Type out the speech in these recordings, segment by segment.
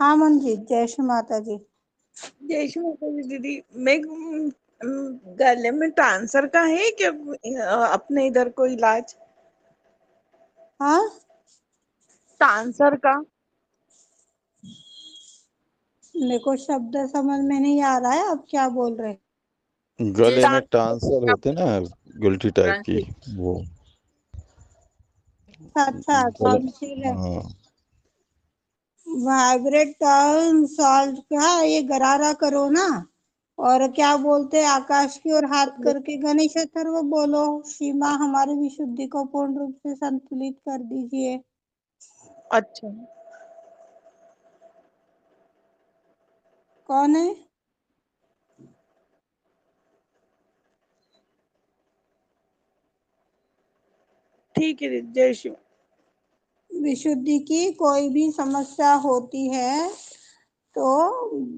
हाँ मनजीत, जय श्री माता जी। जय श्री माता जी दीदी। मैं गले में ट्रांसफर का है क्या अपने इधर कोई इलाज? हाँ, ट्रांसफर का मेरे को शब्द समझ में नहीं आ रहा है, आप क्या बोल रहे? गले में ट्रांसफर होते ना, गुलटी टाइप की वो अच्छा, गले। टॉन्सिल है। हाँ वाइब्रेट टॉन्सिल का ये गरारा करो ना। और क्या बोलते हैं, आकाश की ओर हाथ करके गणेश अथर्व बोलो। सीमा हमारी विशुद्धि को पूर्ण रूप से संतुलित कर दीजिए। अच्छा, कौन है? ठीक है दीदी, जय श्री। विशुद्धि की कोई भी समस्या होती है तो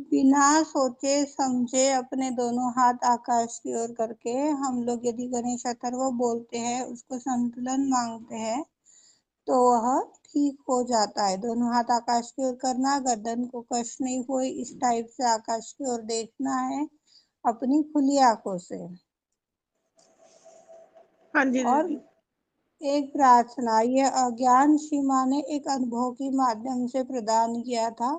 बिना सोचे समझे अपने दोनों हाथ आकाश की ओर करके हम लोग यदि गणेश अथर्व बोलते हैं, उसको संतुलन मांगते हैं, तो वह ठीक हो जाता है। दोनों हाथ आकाश की ओर करना, गर्दन को कष्ट नहीं हो, इस टाइप से आकाश की ओर देखना है अपनी खुली आंखों से। हाँ जी और दीदी। एक प्रार्थना, यह अज्ञान सीमा ने एक अनुभव के माध्यम से प्रदान किया था।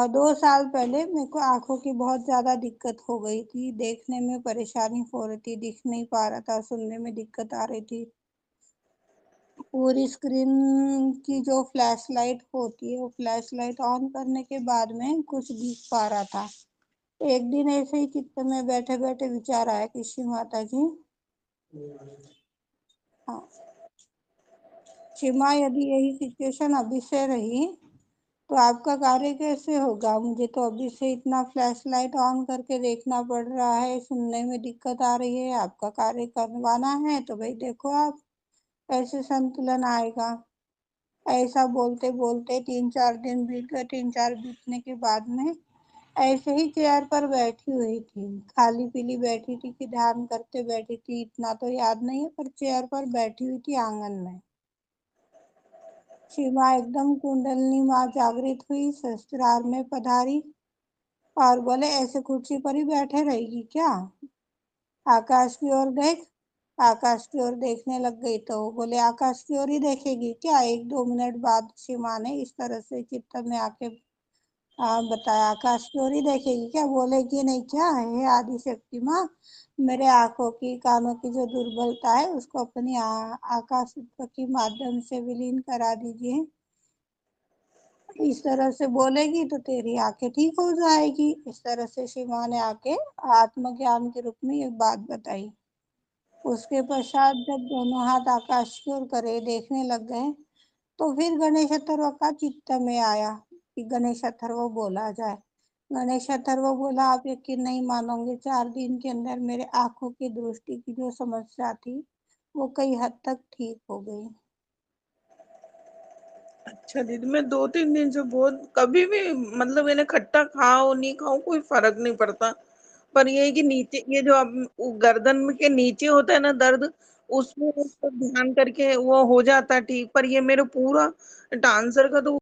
2 साल पहले मेरे को आंखों की बहुत ज्यादा दिक्कत हो गई थी, देखने में परेशानी हो रही थी, दिख नहीं पा रहा था, सुनने में दिक्कत आ रही थी। पूरी स्क्रीन की जो फ्लैश लाइट होती है, वो फ्लैश लाइट ऑन करने के बाद में कुछ दिख पा रहा था। एक दिन ऐसे ही चित्त में बैठे बैठे विचार आया कि श्री माता जी, हाँ क्षमा, यदि यही सिचुएशन अभी से रही तो आपका कार्य कैसे होगा? मुझे तो अभी से इतना फ्लैश लाइट ऑन करके देखना पड़ रहा है, सुनने में दिक्कत आ रही है, आपका कार्य करवाना है तो भाई देखो आप कैसे संतुलन आएगा। ऐसा बोलते बोलते 3-4 दिन बीत गए। 3-4 बीतने के बाद में ऐसे ही चेयर पर बैठी हुई थी, खाली पीली बैठी थी कि ध्यान करते बैठी थी, इतना तो याद नहीं है, पर चेयर पर बैठी हुई थी आंगन में। शिवा एकदम कुंडलनी माँ जागृत हुई, ससुराल में पधारी और बोले ऐसे कुर्सी पर ही बैठे रहेगी क्या? आकाश की ओर देख। आकाश की ओर देखने लग गई तो बोले आकाश की ओर ही देखेगी क्या? 1-2 मिनट बाद सीमा ने इस तरह से चित्त में आके बताया, आकाश की ओर ही देखेगी क्या? बोलेगी नहीं क्या? हे आदि शक्ति माँ, मेरे आंखों की कानों की जो दुर्बलता है उसको अपनी आकाश के माध्यम से विलीन करा दीजिए। इस तरह से बोलेगी तो तेरी आंखें ठीक हो जाएगी। इस तरह से शिवा ने आके आत्मज्ञान के रूप में ये बात बताई। उसके पश्चात जब दोनों हाथ आकाश की ओर करे देखने लग गए तो फिर गणेश अथर्व का चित्त में आया कि गणेश अथर्व बोला जाए। गणेश अथर्व बोला, आप यकीन नहीं मानोगे, 4 दिन के अंदर मेरे आंखों की दृष्टि की जो समस्या थी वो कई हद तक ठीक हो गई। अच्छा दीदी, मैं 2-3 दिन से बहुत कभी भी मतलब मैंने खट्टा खाओ नहीं खाओ कोई फर्क नहीं पड़ता, पर ये है कि नीचे ये जो अब गर्दन में के नीचे होता है ना दर्द, उसमें ध्यान करके वो हो जाता है ठीक, पर ये मेरे पूरा डांसर का तो